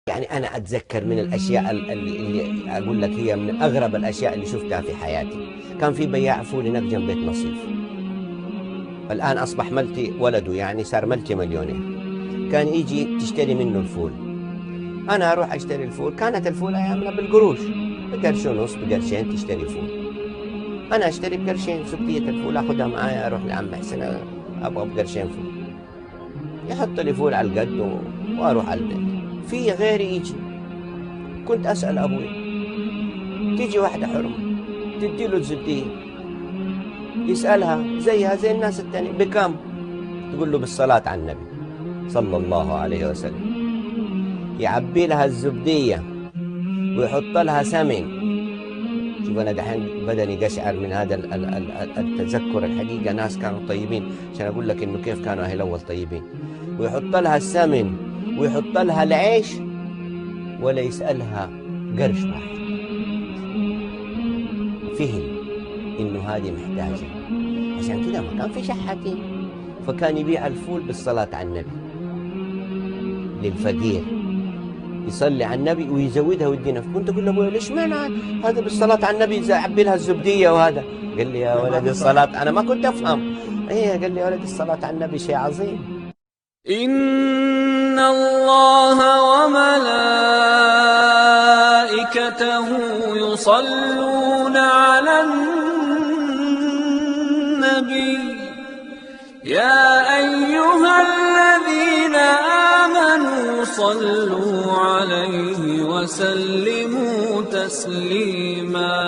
يعني أنا أتذكر من الأشياء اللي أقول لك هي من أغرب الأشياء اللي شفتها في حياتي. كان في بياع فول هناك جنب بيت نصيف، الآن أصبح ملتي ولده، يعني صار ملتي مليونير. كان يجي تشتري منه الفول، أنا أروح أشتري الفول، كانت الفول أيامنا بالقروش، بقرش ونص بقرشين تشتري فول. أنا أشتري بقرشين زبدية الفول، أخذها معايا أروح لعم حسن أبغى بقرشين فول، يحط لي فول على القد وأروح على البيت. في غيري يجي، كنت أسأل أبوي، تيجي واحدة حرمة تديله الزبدية، يسألها زيها زي الناس التانية بكم؟ تقول له بالصلاة على النبي صلى الله عليه وسلم. يعبي لها الزبدية ويحط لها سمن. شوف أنا دحين بدني قشعر من هذا التذكر. الحقيقة ناس كانوا طيبين، عشان أقول لك إنه كيف كانوا أهل الأول طيبين. ويحط لها السمن ويحط لها العيش ولا يسألها قرش واحد. فهم إنه هذه محتاجة، عشان كده ما كان في شحاتين، فكان يبيع الفول بالصلاة على النبي للفقير، يصلي على النبي ويزودها ويدينا. كنت أقول له أبوي ليش معنى هذا بالصلاة على النبي أعبي لها الزبدية وهذا؟ قال لي يا ولد الصلاة، أنا ما كنت أفهم. إيه قال لي يا ولد الصلاة على النبي شيء عظيم. إن الله وملائكته يصلون على النبي يا أيها الذين آمنوا صلوا عليه وسلموا تسليما.